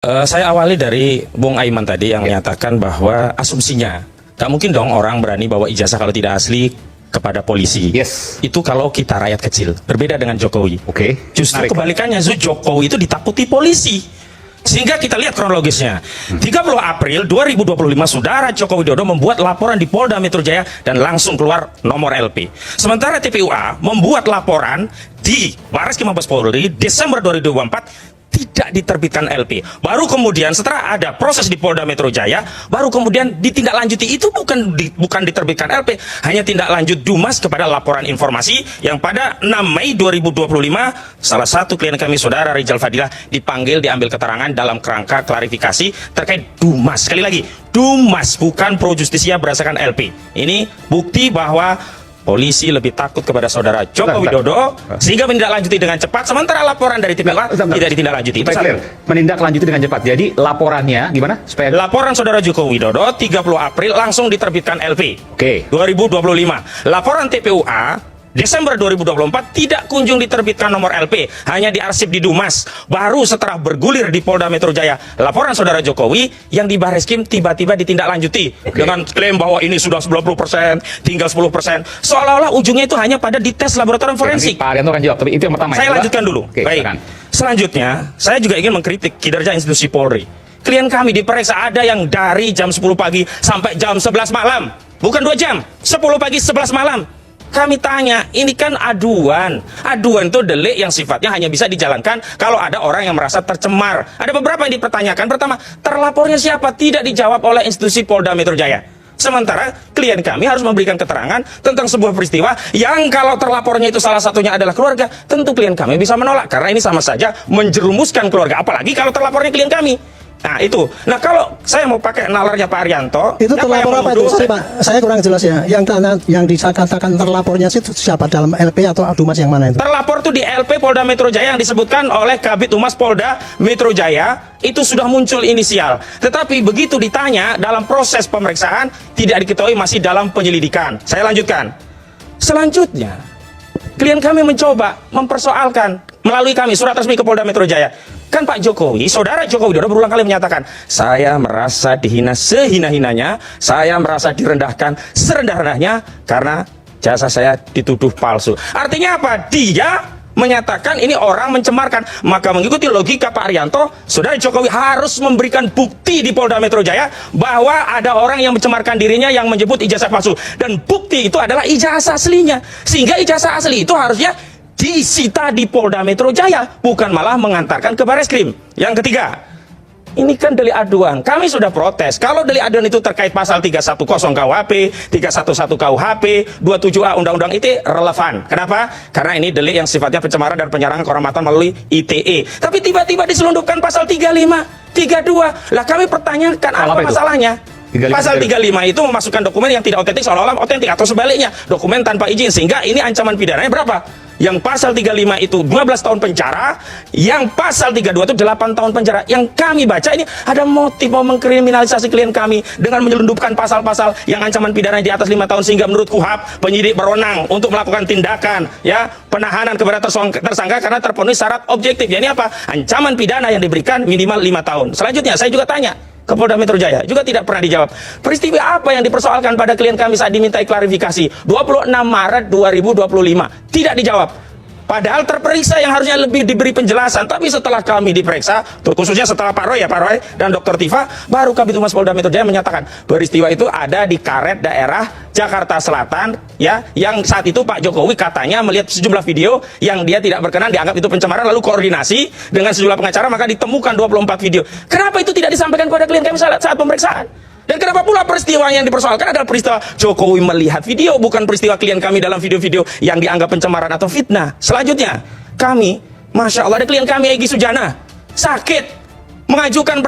Saya awali dari Bung Aiman tadi yang menyatakan bahwa asumsinya gak mungkin dong orang berani bawa ijazah kalau tidak asli kepada polisi. Yes. Itu kalau kita rakyat kecil. Berbeda dengan Jokowi. Oke. Justru Menarik. kebalikannya, Jokowi itu ditakuti polisi. Sehingga kita lihat kronologisnya. 30 April 2025 Saudara Joko Widodo membuat laporan di Polda Metro Jaya dan langsung keluar nomor LP. Sementara TPUA membuat laporan di Baris Krim Mabes Polri Desember 2024 tidak diterbitkan LP. Baru kemudian setelah ada proses di Polda Metro Jaya, baru kemudian ditindaklanjuti. Itu bukan diterbitkan LP, hanya tindak lanjut Dumas kepada laporan informasi yang pada 6 Mei 2025 salah satu klien kami Saudara Rizal Fadilah dipanggil diambil keterangan dalam kerangka klarifikasi terkait Dumas. Sekali lagi, Dumas bukan pro justisia berdasarkan LP. Ini bukti bahwa polisi lebih takut kepada Saudara Joko Widodo sehingga menindaklanjuti dengan cepat, sementara laporan dari TPUA tidak ditindaklanjuti. Itu clear. Menindaklanjuti dengan cepat. Jadi laporannya gimana? Supaya laporan Saudara Joko Widodo 30 April langsung diterbitkan LP. Oke. 2025. Laporan TPUA Desember 2024 tidak kunjung diterbitkan nomor LP, hanya diarsip di Dumas. Baru setelah bergulir di Polda Metro Jaya, laporan Saudara Jokowi yang di Baris Krim tiba-tiba ditindaklanjuti dengan klaim bahwa ini sudah 90%, tinggal 10%. Seolah-olah ujungnya itu hanya pada dites laboratorium forensik. Pak Arianto kan jawab, tapi itu yang pertama. Saya lanjutkan dulu. Baik. Silakan. Selanjutnya, saya juga ingin mengkritik kinerja institusi Polri. Klien kami diperiksa ada yang dari jam 10 pagi sampai jam 11 malam. Bukan 2 jam, 10 pagi 11 malam. Kami tanya, ini kan aduan. Aduan itu delik yang sifatnya hanya bisa dijalankan kalau ada orang yang merasa tercemar. Ada beberapa yang dipertanyakan. Pertama, terlapornya siapa? Tidak dijawab oleh institusi Polda Metro Jaya. Sementara klien kami harus memberikan keterangan tentang sebuah peristiwa yang kalau terlapornya itu salah satunya adalah keluarga, tentu klien kami bisa menolak karena ini sama saja menjerumuskan keluarga. Apalagi kalau terlapornya klien kami. Nah itu. Nah kalau saya mau pakai nalarnya Pak Arianto, itu terlapor apa itu? Pak, saya kurang jelas ya. Yang dikatakan terlapornya itu siapa, dalam LP atau Dumas yang mana itu? Terlapor itu di LP Polda Metro Jaya yang disebutkan oleh Kabid Humas Polda Metro Jaya, itu sudah muncul inisial. Tetapi begitu ditanya dalam proses pemeriksaan tidak diketahui, masih dalam penyelidikan. Saya lanjutkan. Selanjutnya, klien kami mencoba mempersoalkan melalui kami surat resmi ke Polda Metro Jaya. Kan Pak Jokowi, Saudara Joko Widodo berulang kali menyatakan, saya merasa dihina sehina-hinanya, saya merasa direndahkan serendah-rendahnya karena jasa saya dituduh palsu. Artinya apa? Dia menyatakan ini orang mencemarkan. Maka mengikuti logika Pak Arianto, Saudara Jokowi harus memberikan bukti di Polda Metro Jaya bahwa ada orang yang mencemarkan dirinya yang menyebut ijazah palsu. Dan bukti itu adalah ijazah aslinya. Sehingga ijazah asli itu harusnya disita di Polda Metro Jaya, bukan malah mengantarkan ke Baris Krim. Yang ketiga, ini kan delik aduan. Kami sudah protes. Kalau delik aduan itu terkait pasal 310 KUHP, 311 KUHP, 27A Undang-Undang ITE relevan. Kenapa? Karena ini delik yang sifatnya pencemaran dan penyerangan kehormatan melalui ITE. Tapi tiba-tiba diselundupkan pasal 35, 32. Lah kami pertanyakan apa masalahnya? 35. Pasal 35 itu memasukkan dokumen yang tidak otentik seolah-olah otentik, atau sebaliknya dokumen tanpa izin, sehingga ini ancaman pidananya berapa? Yang pasal 35 itu 12 tahun penjara, yang pasal 32 itu 8 tahun penjara. Yang kami baca ini ada motif mau mengkriminalisasi klien kami dengan menyelundupkan pasal-pasal yang ancaman pidananya di atas 5 tahun, sehingga menurut KUHP penyidik berwenang untuk melakukan tindakan penahanan kepada tersangka karena terpenuhi syarat objektif. Jadi apa? Ancaman pidana yang diberikan minimal 5 tahun. Selanjutnya saya juga tanya ke Polda Metro Jaya, juga tidak pernah dijawab. Peristiwa apa yang dipersoalkan pada klien kami saat dimintai klarifikasi 26 Maret 2025? Tidak dijawab. Padahal terperiksa yang harusnya lebih diberi penjelasan. Tapi setelah kami diperiksa, khususnya setelah Pak Roy dan Dr. Tifa, baru Kabid Humas Polda Metro Jaya menyatakan peristiwa itu ada di Karet daerah Jakarta Selatan, yang saat itu Pak Jokowi katanya melihat sejumlah video yang dia tidak berkenan, dianggap itu pencemaran, lalu koordinasi dengan sejumlah pengacara, maka ditemukan 24 video. Kenapa itu tidak disampaikan kepada klien kami saat pemeriksaan? Dan kenapa pula peristiwa yang dipersoalkan adalah peristiwa Jokowi melihat video, bukan peristiwa klien kami dalam video-video yang dianggap pencemaran atau fitnah. Selanjutnya, kami, Masya Allah, ada klien kami Egy Sujana, sakit, mengajukan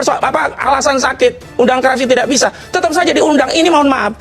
alasan sakit, undang kerasi tidak bisa, tetap saja diundang. Ini mohon maaf,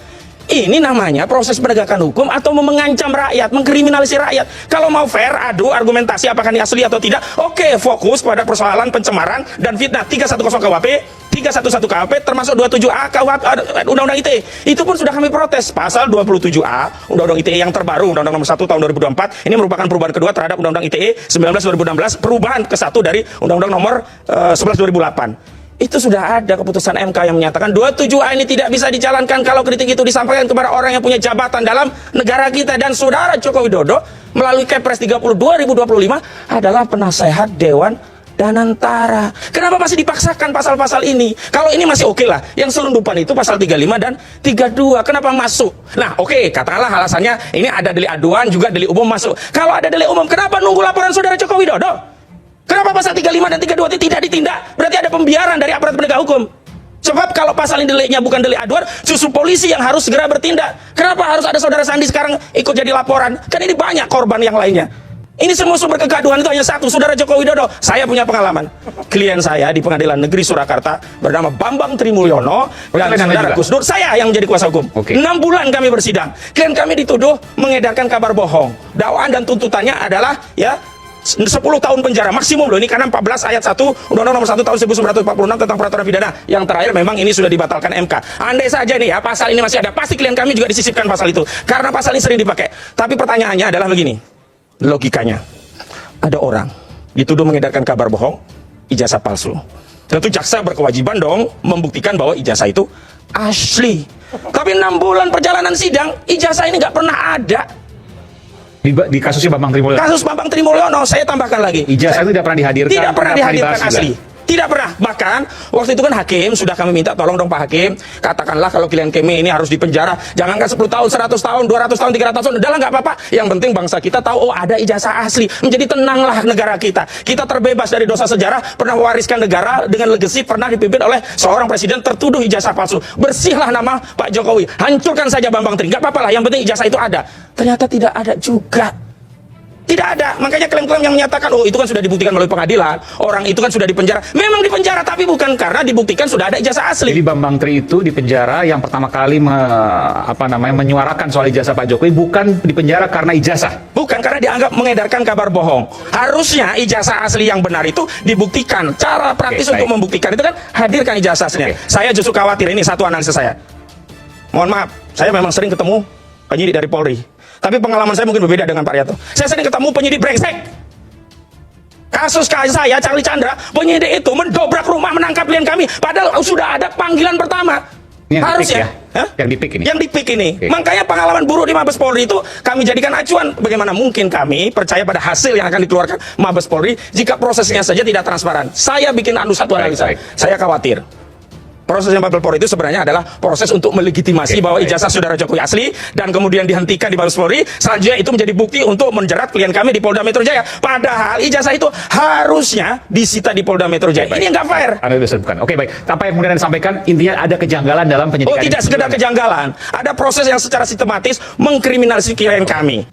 ini namanya proses penegakan hukum atau mengancam rakyat, mengkriminalisasi rakyat. Kalau mau fair, adu argumentasi apakah ini asli atau tidak, oke, fokus pada persoalan pencemaran dan fitnah. 310 KUHP, 311 KUHP, termasuk 27A KUHP, Undang-Undang ITE. Itu pun sudah kami protes. Pasal 27A Undang-Undang ITE yang terbaru, Undang-Undang Nomor 1 Tahun 2024, ini merupakan perubahan kedua terhadap Undang-Undang ITE 19 2016, perubahan ke-1 dari Undang-Undang Nomor 11 2008. Itu sudah ada keputusan MK yang menyatakan 27A ini tidak bisa dijalankan kalau kritik itu disampaikan kepada orang yang punya jabatan dalam negara kita. Dan saudara Joko Widodo melalui Kepres 30 2025 adalah penasehat Dewan Danantara. Kenapa masih dipaksakan pasal-pasal ini? Kalau ini masih oke lah. Yang selundupan itu pasal 35 dan 32. Kenapa masuk? Nah, oke, katakanlah alasannya ini ada delik aduan juga delik umum masuk. Kalau ada delik umum, kenapa nunggu laporan saudara Joko Widodo? Kenapa pasal 35 dan 32 itu tidak ditindak? Berarti ada pembiaran dari aparat penegak hukum. Sebab kalau pasal ini deliknya bukan delik aduan, justru polisi yang harus segera bertindak. Kenapa harus ada saudara Sandi sekarang ikut jadi laporan? Kan ini banyak korban yang lainnya. Ini semua sumber kegaduhan itu hanya satu, saudara Joko Widodo. Saya punya pengalaman. Klien saya di Pengadilan Negeri Surakarta bernama Bambang Trimulyono dan saudara Gus Dur, saya yang menjadi kuasa hukum. 6 bulan kami bersidang. Klien kami dituduh mengedarkan kabar bohong. Dakwaan dan tuntutannya adalah 10 tahun penjara maksimum loh, ini karena 14 ayat 1 Undang-Undang Nomor 1 Tahun 1946 tentang peraturan pidana. Yang terakhir memang ini sudah dibatalkan MK. Andai saja nih ya pasal ini masih ada, pasti klien kami juga disisipkan pasal itu karena pasal ini sering dipakai. Tapi pertanyaannya adalah begini, logikanya ada orang dituduh mengedarkan kabar bohong, ijazah palsu. Tentu jaksa berkewajiban dong membuktikan bahwa ijazah itu asli. Tapi 6 bulan perjalanan sidang, ijazah ini nggak pernah ada. Di kasusnya Bambang Trimulyono. Kasus Bambang Trimulyono, saya tambahkan lagi. Ijazah itu tidak pernah dihadirkan. Tidak pernah dihadirkan dibahas asli. juga. Tidak pernah. Bahkan waktu itu kan hakim sudah kami minta tolong dong Pak Hakim, katakanlah kalau klien kami ini harus dipenjara, jangankan 10 tahun, 100 tahun, 200 tahun, 300 tahun, udahlah nggak apa-apa. Yang penting bangsa kita tahu oh ada ijazah asli. Menjadi tenanglah negara kita. Kita terbebas dari dosa sejarah, pernah mewariskan negara dengan legasi, pernah dipimpin oleh seorang presiden tertuduh ijazah palsu. Bersihlah nama Pak Jokowi. Hancurkan saja Bambang Tri. Nggak apa-apa lah, yang penting ijazah itu ada. Ternyata tidak ada juga. Tidak ada, makanya klaim-klaim yang menyatakan oh itu kan sudah dibuktikan melalui pengadilan, orang itu kan sudah dipenjara. Memang dipenjara, tapi bukan karena dibuktikan sudah ada ijazah asli. Jadi Bambang Tri itu dipenjara yang pertama kali menyuarakan soal ijazah Pak Jokowi, bukan dipenjara karena ijazah. Bukan karena dianggap mengedarkan kabar bohong. Harusnya ijazah asli yang benar itu dibuktikan. Cara praktis untuk membuktikan itu kan hadirkan ijazah aslinya. Saya justru khawatir, ini satu analisa saya. Mohon maaf, saya memang sering ketemu penyidik dari Polri. Tapi pengalaman saya mungkin berbeda dengan Pak Rianto. Saya sering ketemu penyidik brengsek. Kasus saya, Charlie Chandra, penyidik itu mendobrak rumah menangkap klien kami. Padahal sudah ada panggilan pertama. Yang harusnya. Ya? Yang dipik ini? Yang dipik ini. Okay. Makanya pengalaman buruk di Mabes Polri itu kami jadikan acuan. Bagaimana mungkin kami percaya pada hasil yang akan dikeluarkan Mabes Polri jika prosesnya saja tidak transparan. Saya bikin satu analisa. Saya khawatir. Proses yang Mabes Polri itu sebenarnya adalah proses untuk melegitimasi bahwa ijazah saudara Jokowi asli dan kemudian dihentikan di Mabes Polri. Selanjutnya itu menjadi bukti untuk menjerat klien kami di Polda Metro Jaya. Padahal ijazah itu harusnya disita di Polda Metro Jaya. Ini nggak fair. Anda bukan. Oke, baik. Apa yang kemudian Anda sampaikan intinya ada kejanggalan dalam penyidikan. Oh, tidak sekedar kejanggalan. Ada proses yang secara sistematis mengkriminalisasi klien kami.